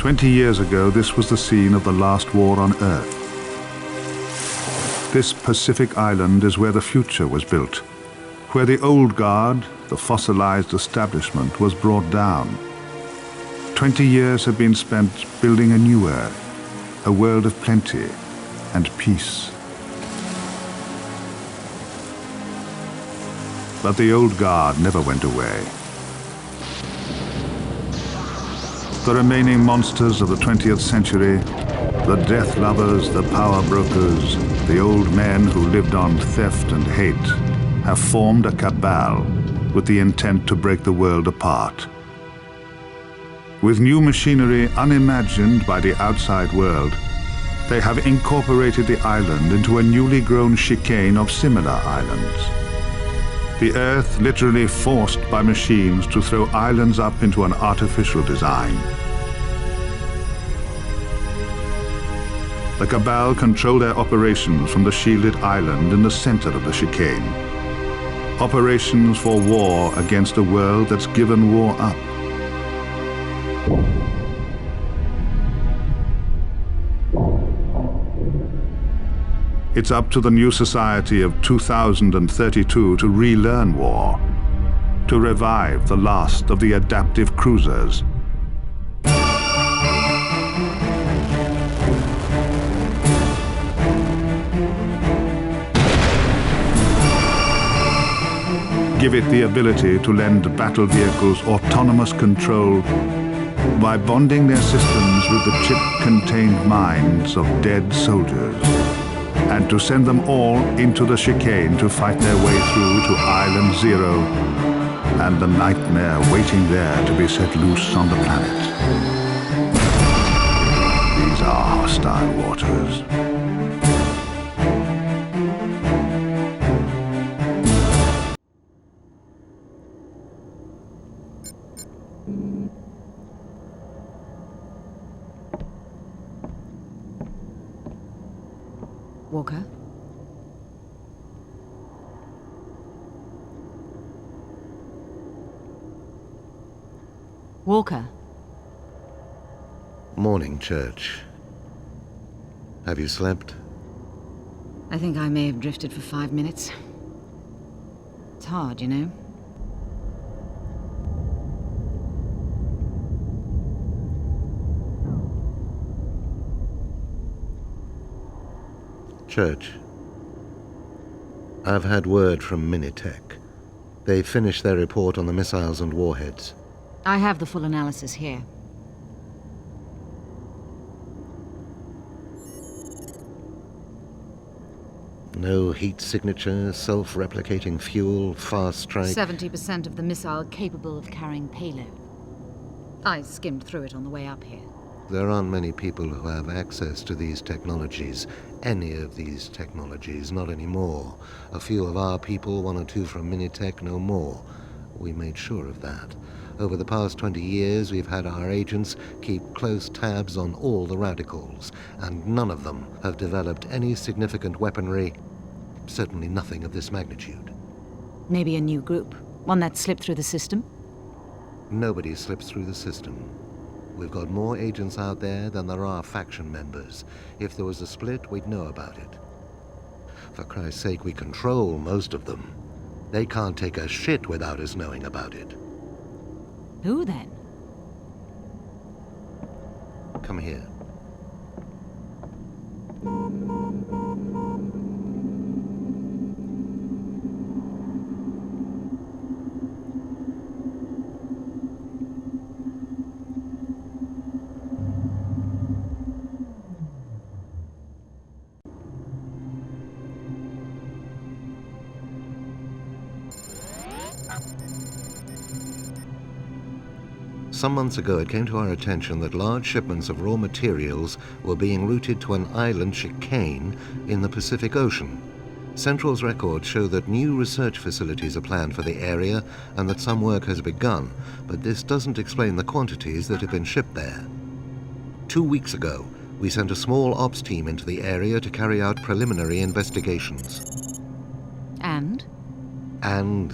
20 years ago, this was the scene of the last war on Earth. This Pacific island is where the future was built, where the old guard, the fossilized establishment, was brought down. 20 years have been spent building a new Earth, a world of plenty and peace. But the old guard never went away. The remaining monsters of the 20th century, the death lovers, the power brokers, the old men who lived on theft and hate, have formed a cabal with the intent to break the world apart. With new machinery unimagined by the outside world, they have incorporated the island into a newly grown chicane of similar islands. The Earth literally forced by machines to throw islands up into an artificial design. The cabal control their operations from the shielded island in the center of the chicane. Operations for war against a world that's given war up. It's up to the new society of 2032 to relearn war, to revive the last of the adaptive cruisers. Give it the ability to lend battle vehicles autonomous control by bonding their systems with the chip-contained minds of dead soldiers, and to send them all into the chicane to fight their way through to Island Zero and the nightmare waiting there to be set loose on the planet. These are hostile waters. Walker? Walker? Morning, Church. Have you slept? I think I may have drifted for 5 minutes. It's hard, you know. Church, I've had word from Minitech. They finished their report on the missiles and warheads. I have the full analysis here. No heat signature, self-replicating fuel, fast strike. 70% of the missile capable of carrying payload. I skimmed through it on the way up here. There aren't many people who have access to these technologies. Any of these technologies, not anymore. A few of our people, 1 or 2 from Minitech, no more. We made sure of that. Over the past 20 years, we've had our agents keep close tabs on all the radicals, and none of them have developed any significant weaponry, certainly nothing of this magnitude. Maybe a new group, one that slipped through the system? Nobody slips through the system. We've got more agents out there than there are faction members. If there was a split, we'd know about it. For Christ's sake, we control most of them. They can't take a shit without us knowing about it. Who then? Come here. Some months ago, it came to our attention that large shipments of raw materials were being routed to an island chicane in the Pacific Ocean. Central's records show that new research facilities are planned for the area and that some work has begun, but this doesn't explain the quantities that have been shipped there. 2 weeks ago, we sent a small ops team into the area to carry out preliminary investigations. And? And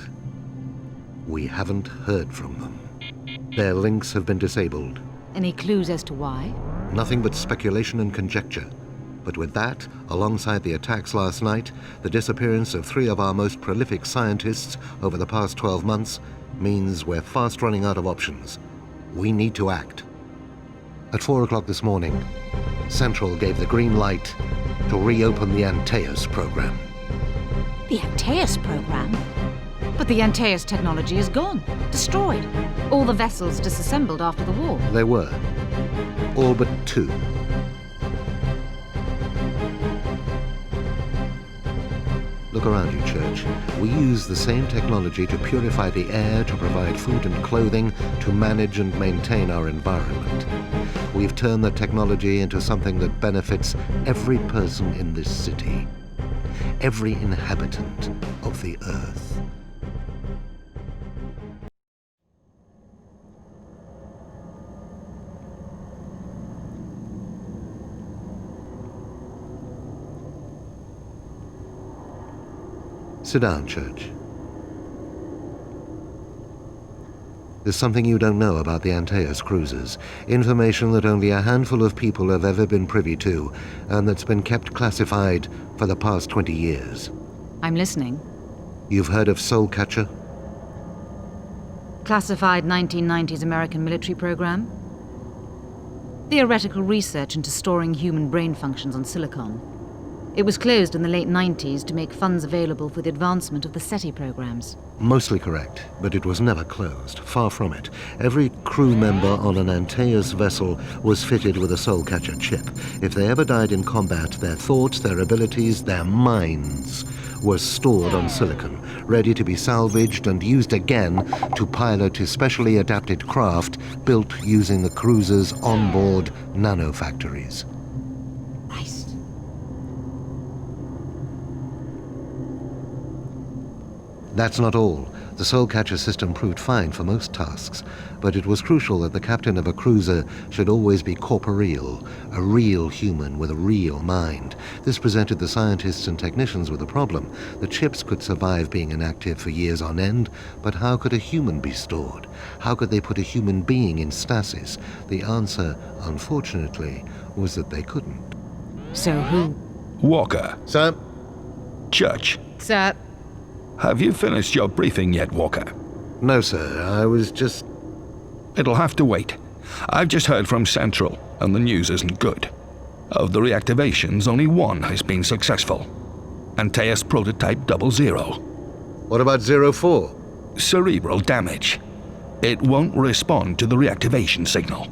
we haven't heard from them. Their links have been disabled. Any clues as to why? Nothing but speculation and conjecture. But with that, alongside the attacks last night, the disappearance of 3 of our most prolific scientists over the past 12 months means we're fast running out of options. We need to act. At 4 o'clock this morning, Central gave the green light to reopen the Antaeus program. The Antaeus program? But the Antaeus technology is gone, destroyed. All the vessels disassembled after the war. They were. All but 2. Look around you, Church. We use the same technology to purify the air, to provide food and clothing, to manage and maintain our environment. We've turned the technology into something that benefits every person in this city, every inhabitant of the Earth. Sit down, Church. There's something you don't know about the Antaeus cruisers, information that only a handful of people have ever been privy to, and that's been kept classified for the past 20 years. I'm listening. You've heard of Soulcatcher? Classified 1990s American military program? Theoretical research into storing human brain functions on silicon. It was closed in the late 90s to make funds available for the advancement of the SETI programs. Mostly correct, but it was never closed. Far from it. Every crew member on an Antaeus vessel was fitted with a Soulcatcher chip. If they ever died in combat, their thoughts, their abilities, their minds were stored on silicon, ready to be salvaged and used again to pilot especially adapted craft built using the cruiser's onboard nanofactories. Nice. That's not all. The Soulcatcher system proved fine for most tasks, but it was crucial that the captain of a cruiser should always be corporeal, a real human with a real mind. This presented the scientists and technicians with a problem. The chips could survive being inactive for years on end, but how could a human be stored? How could they put a human being in stasis? The answer, unfortunately, was that they couldn't. So who? Walker. Sir? Church. Sir. Have you finished your briefing yet, Walker? No, sir. I was just... It'll have to wait. I've just heard from Central, and the news isn't good. Of the reactivations, only 1 has been successful. Antaeus Prototype 00. What about 04? Cerebral damage. It won't respond to the reactivation signal.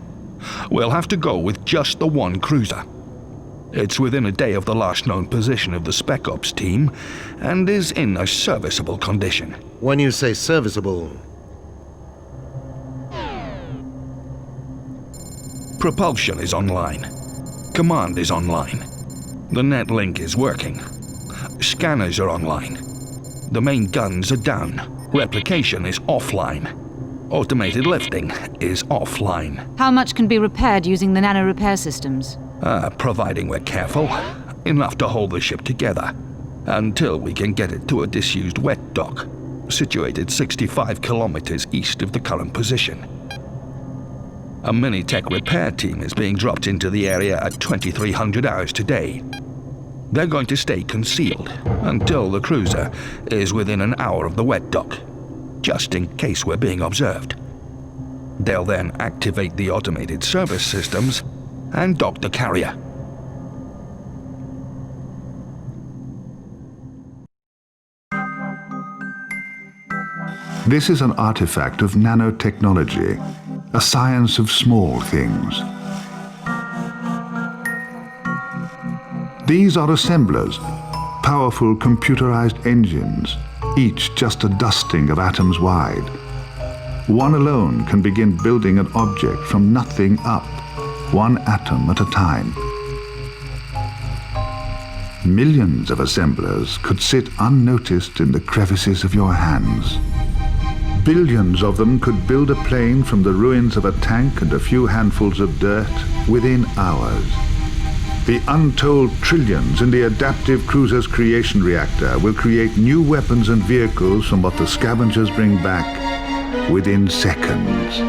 We'll have to go with just the 1 cruiser. It's within a day of the last known position of the Spec Ops team, and is in a serviceable condition. When you say serviceable... Propulsion is online. Command is online. The net link is working. Scanners are online. The main guns are down. Replication is offline. Automated lifting is offline. How much can be repaired using the nano repair systems? Providing we're careful, enough to hold the ship together, until we can get it to a disused wet dock, situated 65 kilometers east of the current position. A mini-tech repair team is being dropped into the area at 2300 hours today. They're going to stay concealed until the cruiser is within an hour of the wet dock, just in case we're being observed. They'll then activate the automated service systems and dock the carrier. This is an artifact of nanotechnology, a science of small things. These are assemblers, powerful computerized engines, each just a dusting of atoms wide. One alone can begin building an object from nothing up, 1 atom at a time. Millions of assemblers could sit unnoticed in the crevices of your hands. Billions of them could build a plane from the ruins of a tank and a few handfuls of dirt within hours. The untold trillions in the adaptive cruiser's creation reactor will create new weapons and vehicles from what the scavengers bring back within seconds.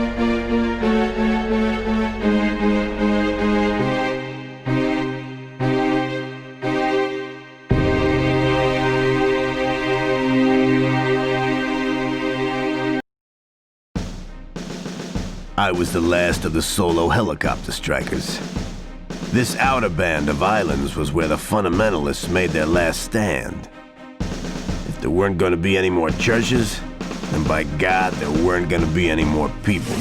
I was the last of the solo helicopter strikers. This outer band of islands was where the fundamentalists made their last stand. If there weren't going to be any more churches, then by God, there weren't going to be any more people.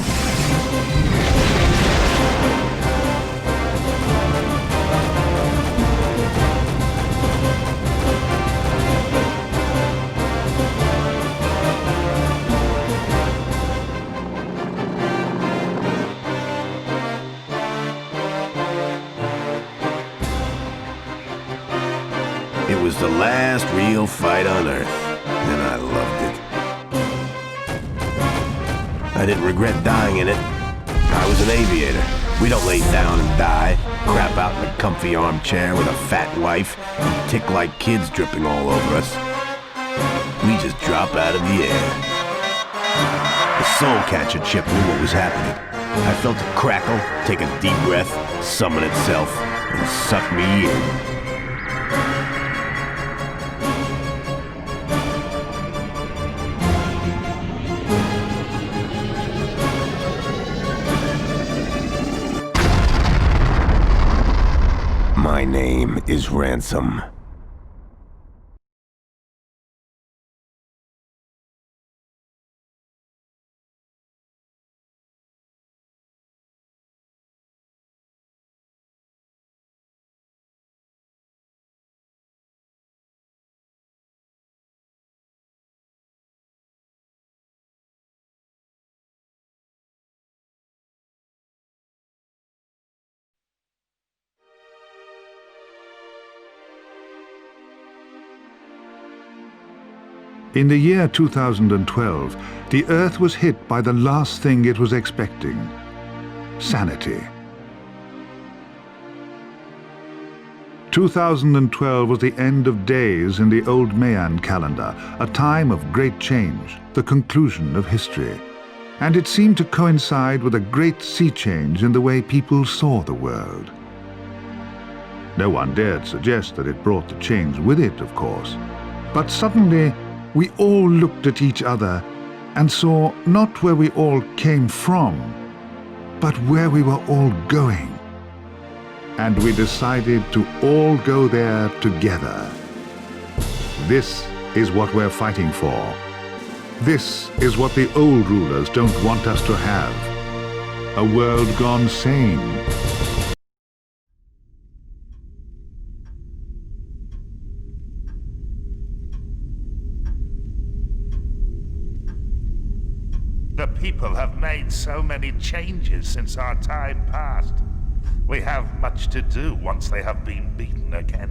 It was the last real fight on Earth, and I loved it. I didn't regret dying in it. I was an aviator. We don't lay down and die, crap out in a comfy armchair with a fat wife, and tick like kids dripping all over us. We just drop out of the air. The Soulcatcher chip knew what was happening. I felt it crackle, take a deep breath, summon itself, and suck me in. My name is Ransom. In the year 2012, the Earth was hit by the last thing it was expecting: Sanity. 2012 was the end of days in the old Mayan calendar, a time of great change, the conclusion of history. And it seemed to coincide with a great sea change in the way people saw the world. No one dared suggest that it brought the change with it, of course. But suddenly, we all looked at each other and saw not where we all came from, but where we were all going. And we decided to all go there together. This is what we're fighting for. This is what the old rulers don't want us to have. A world gone sane. The people have made so many changes since our time passed. We have much to do once they have been beaten again.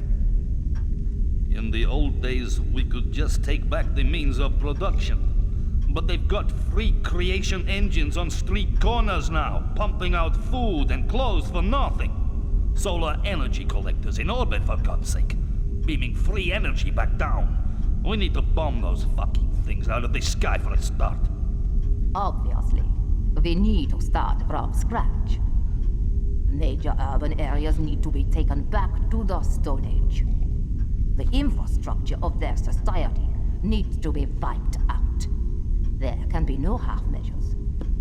In the old days, we could just take back the means of production. But they've got free creation engines on street corners now, pumping out food and clothes for nothing. Solar energy collectors in orbit, for God's sake. Beaming free energy back down. We need to bomb those fucking things out of the sky for a start. Obviously, we need to start from scratch. Major urban areas need to be taken back to the Stone Age. The infrastructure of their society needs to be wiped out. There can be no half measures.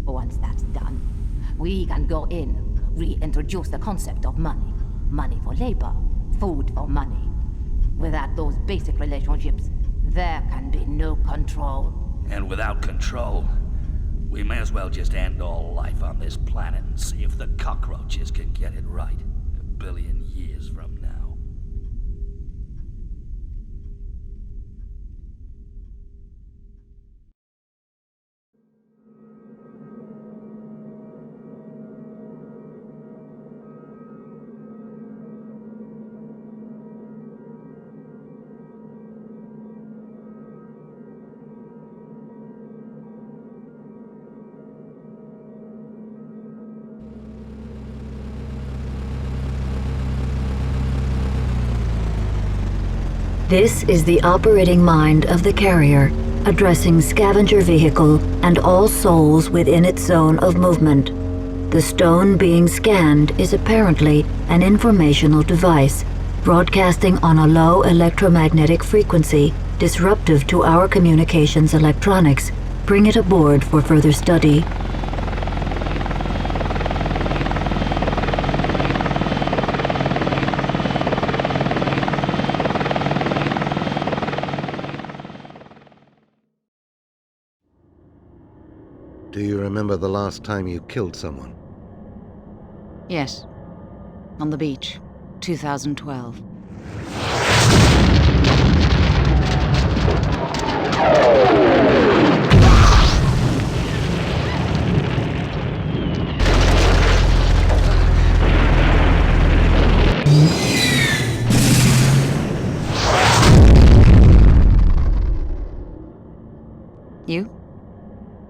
Once that's done, we can go in, reintroduce the concept of money. Money for labor, food for money. Without those basic relationships, there can be no control. And without control, we may as well just end all life on this planet and see if the cockroaches can get it right 1 billion years from now. This is the operating mind of the carrier, addressing scavenger vehicle and all souls within its zone of movement. The stone being scanned is apparently an informational device, broadcasting on a low electromagnetic frequency, disruptive to our communications electronics. Bring it aboard for further study. Do you remember the last time you killed someone? Yes. On the beach. 2012. You?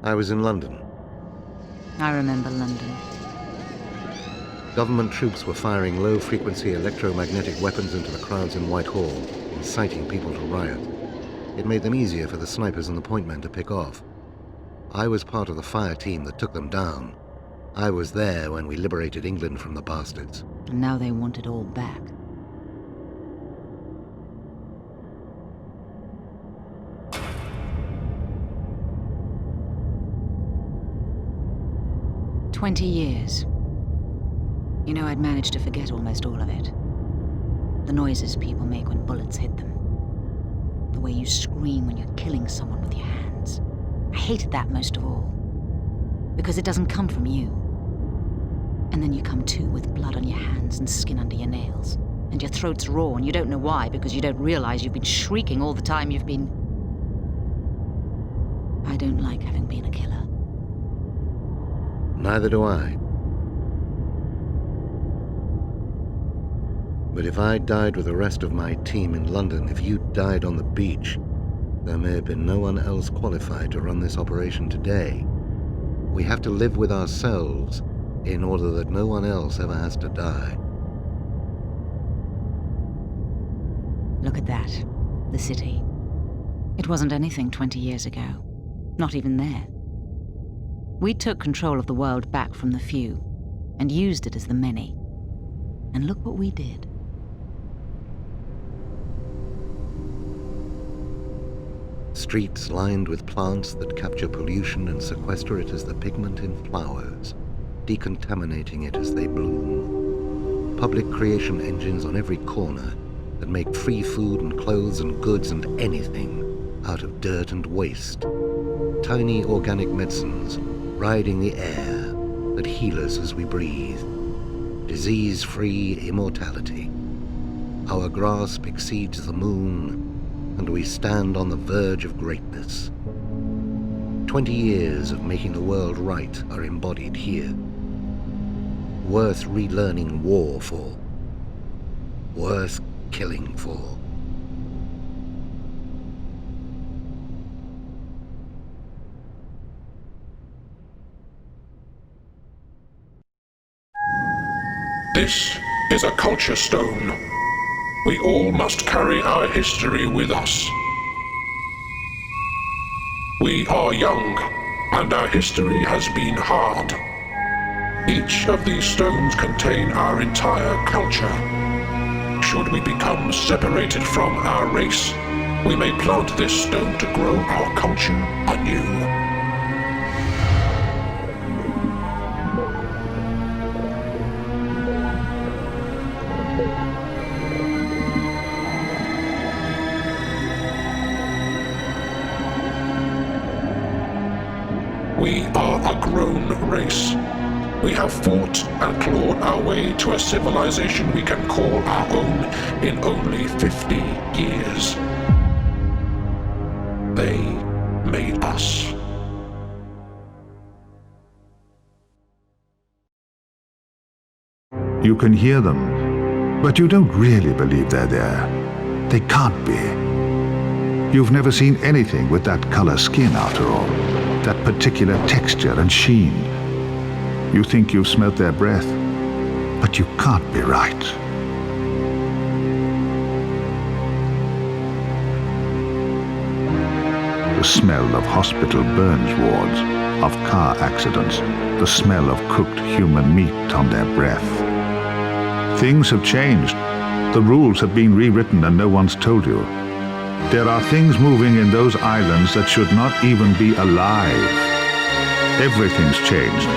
I was in London. I remember London. Government troops were firing low-frequency electromagnetic weapons into the crowds in Whitehall, inciting people to riot. It made them easier for the snipers and the point men to pick off. I was part of the fire team that took them down. I was there when we liberated England from the bastards. And now they want it all back. "20 years. You know, I'd managed to forget almost all of it. The noises people make when bullets hit them. The way you scream when you're killing someone with your hands. I hated that most of all. Because it doesn't come from you. And then you come to with blood on your hands and skin under your nails. And your throat's raw and you don't know why because you don't realize you've been shrieking all the time you've been... I don't like having been a killer. Neither do I. But if I died with the rest of my team in London, if you died on the beach, there may have been no one else qualified to run this operation today. We have to live with ourselves in order that no one else ever has to die. Look at that. The city. It wasn't anything 20 years ago. Not even there. We took control of the world back from the few, and used it as the many. And look what we did. Streets lined with plants that capture pollution and sequester it as the pigment in flowers, decontaminating it as they bloom. Public creation engines on every corner that make free food and clothes and goods and anything out of dirt and waste. Tiny organic medicines riding the air that heal us as we breathe. Disease-free immortality. Our grasp exceeds the moon, and we stand on the verge of greatness. 20 years of making the world right are embodied here. Worth relearning war for. Worth killing for. This is a culture stone. We all must carry our history with us. We are young, and our history has been hard. Each of these stones contain our entire culture. Should we become separated from our race, we may plant this stone to grow our culture anew. We are a grown race. We have fought and clawed our way to a civilization we can call our own in only 50 years. They made us. You can hear them, but you don't really believe they're there. They can't be. You've never seen anything with that color skin after all. That particular texture and sheen. You think you've smelt their breath, but you can't be right. The smell of hospital burns wards, of car accidents, the smell of cooked human meat on their breath. Things have changed. The rules have been rewritten and no one's told you. There are things moving in those islands that should not even be alive. Everything's changed.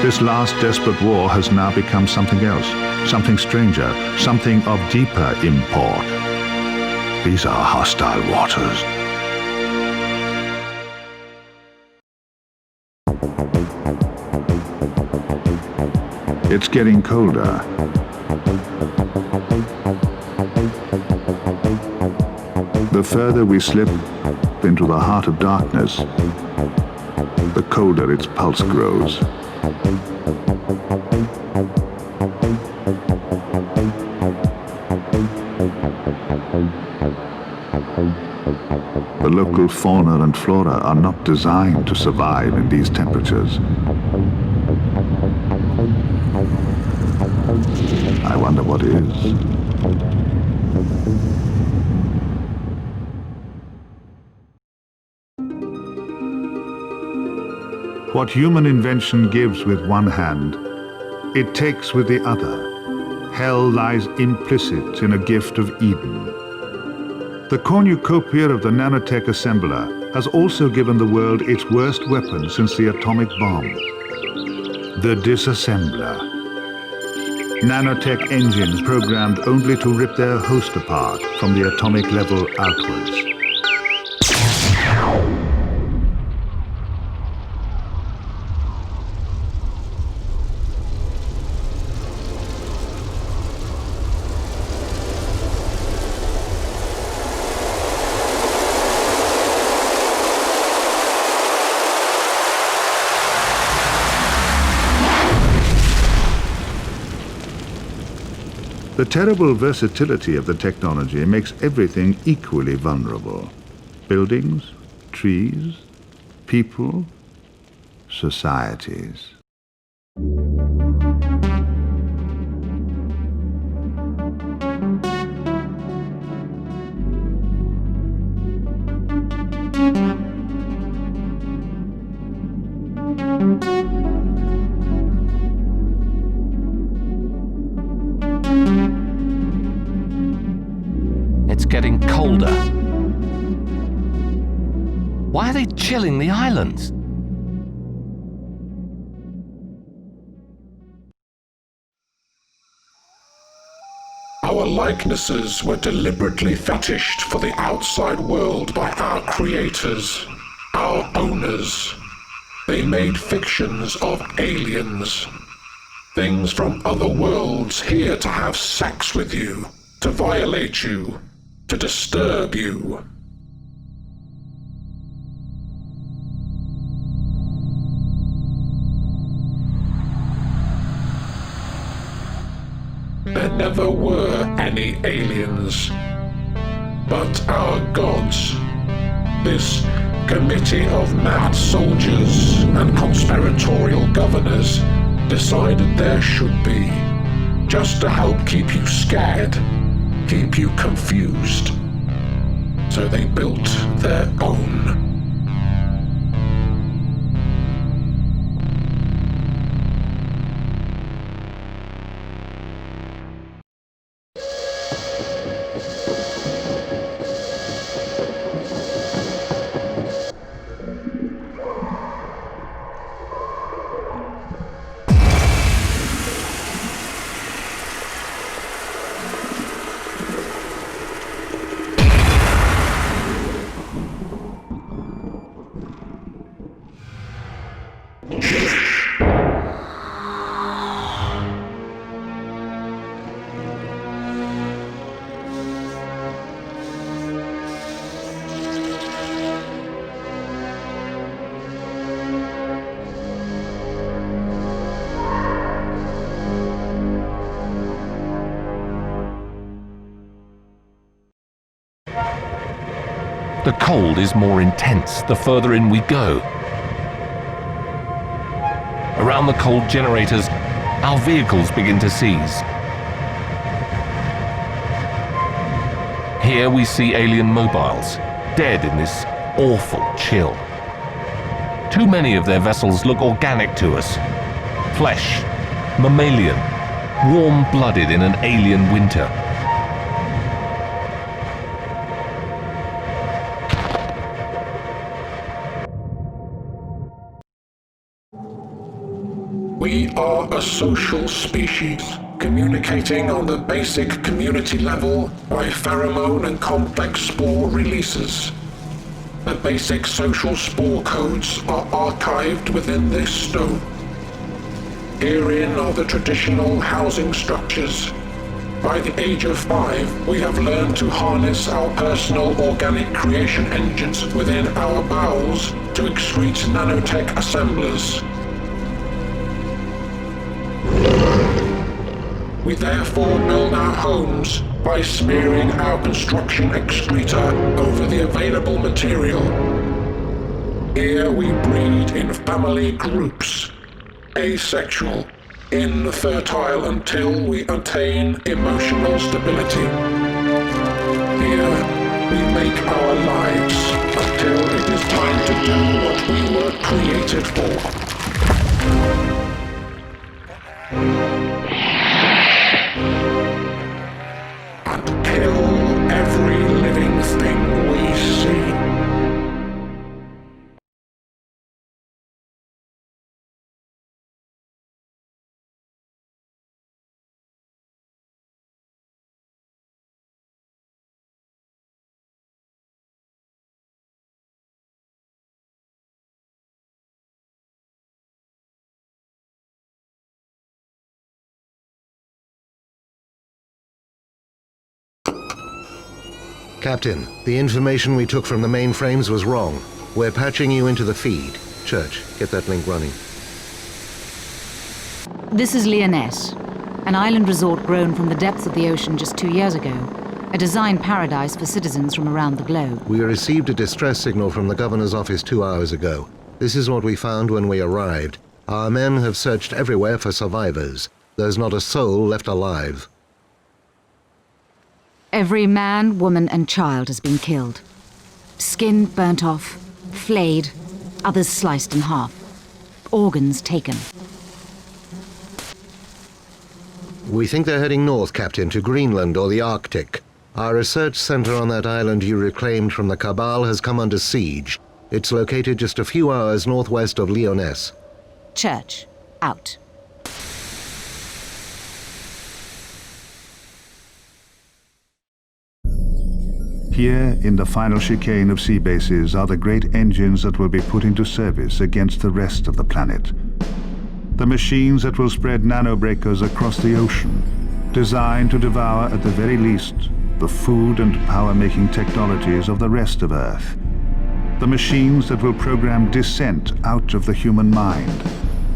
This last desperate war has now become something else, something stranger, something of deeper import. These are hostile waters. It's getting colder. The further we slip into the heart of darkness, the colder its pulse grows. The local fauna and flora are not designed to survive in these temperatures. I wonder what is. What human invention gives with one hand, it takes with the other. Hell lies implicit in a gift of Eden. The cornucopia of the nanotech assembler has also given the world its worst weapon since the atomic bomb, the disassembler. Nanotech engines programmed only to rip their host apart from the atomic level outwards. The terrible versatility of the technology makes everything equally vulnerable. Buildings, trees, people, societies. Getting colder. Why are they chilling the islands? Our likenesses were deliberately fetished for the outside world by our creators, our owners. They made fictions of aliens, things from other worlds here to have sex with you, to violate you, to disturb you. There never were any aliens, but our gods. This committee of mad soldiers and conspiratorial governors decided there should be, just to help keep you scared, keep you confused. So they built their own. The cold is more intense the further in we go. Around the cold generators, our vehicles begin to seize. Here we see alien mobiles, dead in this awful chill. Too many of their vessels look organic to us. Flesh, mammalian, warm-blooded in an alien winter. We are a social species, communicating on the basic community level by pheromone and complex spore releases. The basic social spore codes are archived within this stone. Herein are the traditional housing structures. By the age of 5, we have learned to harness our personal organic creation engines within our bowels to excrete nanotech assemblers. We therefore build our homes by smearing our construction excreta over the available material. Here we breed in family groups, asexual, infertile until we attain emotional stability. Here we make our lives until it is time to do what we were created for. And kill every living thing we see. Captain, the information we took from the mainframes was wrong. We're patching you into the feed. Church, get that link running. This is Lyonesse, an island resort grown from the depths of the ocean just 2 years ago. A designed paradise for citizens from around the globe. We received a distress signal from the governor's office 2 hours ago. This is what we found when we arrived. Our men have searched everywhere for survivors. There's not a soul left alive. Every man, woman, and child has been killed. Skin burnt off, flayed, others sliced in half. Organs taken. We think they're heading north, Captain, to Greenland or the Arctic. Our research center on that island you reclaimed from the Cabal has come under siege. It's located just a few hours northwest of Lyonesse. Church. Out. Here, in the final chicane of sea bases, are the great engines that will be put into service against the rest of the planet. The machines that will spread nanobreakers across the ocean, designed to devour, at the very least, the food and power-making technologies of the rest of Earth. The machines that will program dissent out of the human mind,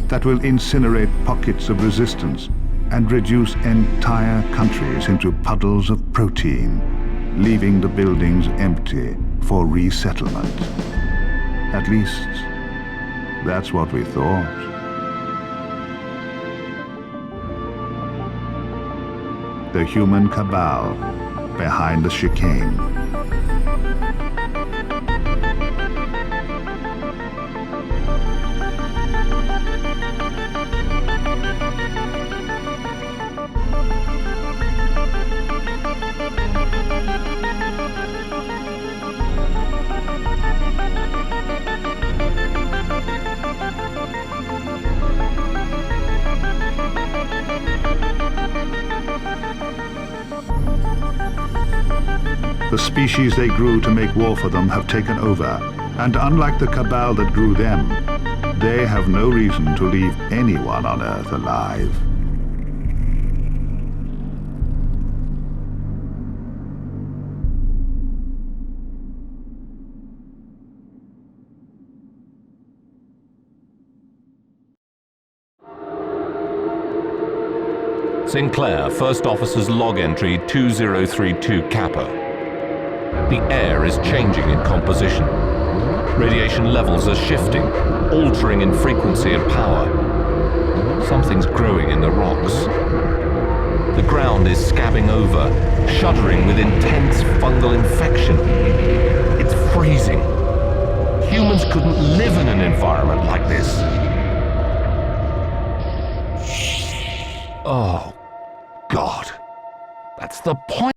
that will incinerate pockets of resistance and reduce entire countries into puddles of protein, leaving the buildings empty for resettlement. At least, that's what we thought. The human cabal behind the chicane. The species they grew to make war for them have taken over, and unlike the Cabal that grew them, they have no reason to leave anyone on Earth alive. Sinclair, First Officer's log entry 2032 Kappa. The air is changing in composition. Radiation levels are shifting, altering in frequency and power. Something's growing in the rocks. The ground is scabbing over, shuddering with intense fungal infection. It's freezing. Humans couldn't live in an environment like this. Oh, God. That's the point.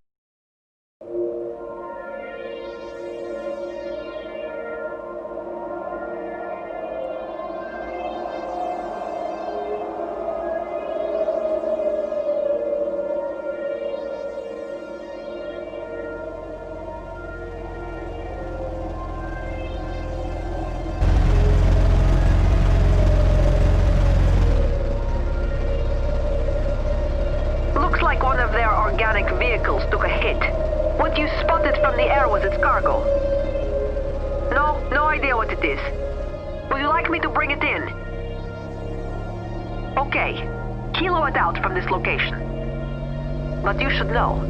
it from the air was its cargo? No idea what it is. Would you like me to bring it in? Okay, kilo it out from this location. But you should know,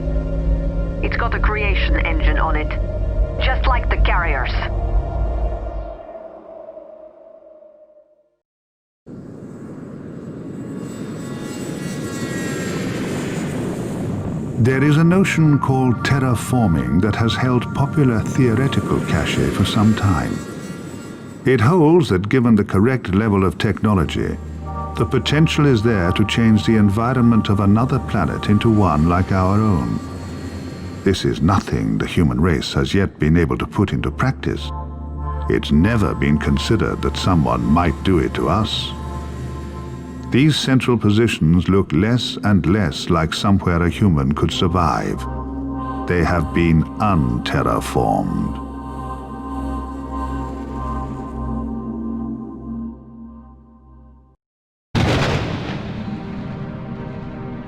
it's got a creation engine on it, just like the carriers. There is a notion called terraforming that has held popular theoretical cachet for some time. It holds that given the correct level of technology, the potential is there to change the environment of another planet into one like our own. This is nothing the human race has yet been able to put into practice. It's never been considered that someone might do it to us. These central positions look less and less like somewhere a human could survive. They have been unterraformed.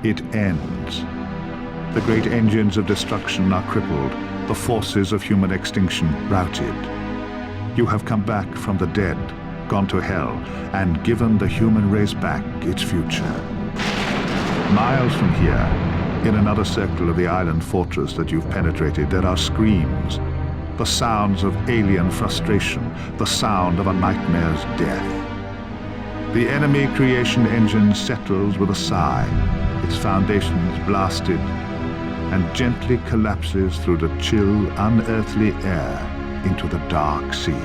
It ends. The great engines of destruction are crippled, the forces of human extinction routed. You have come back from the dead, gone to hell, and given the human race back its future. Miles from here, in another circle of the island fortress that you've penetrated, there are screams, the sounds of alien frustration, the sound of a nightmare's death. The enemy creation engine settles with a sigh, its foundations blasted, and gently collapses through the chill, unearthly air into the dark sea.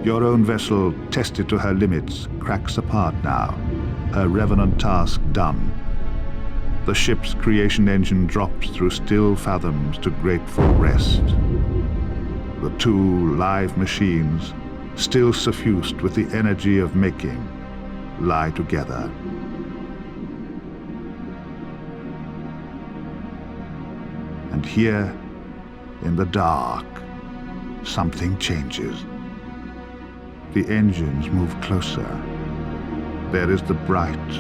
Your own vessel, tested to her limits, cracks apart now, her revenant task done. The ship's creation engine drops through still fathoms to grateful rest. The two live machines, still suffused with the energy of making, lie together. And here, in the dark, something changes. The engines move closer. There is the bright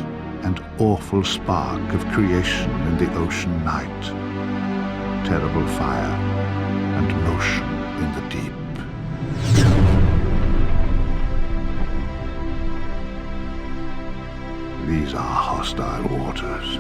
and awful spark of creation in the ocean night. Terrible fire and motion in the deep. These are hostile waters.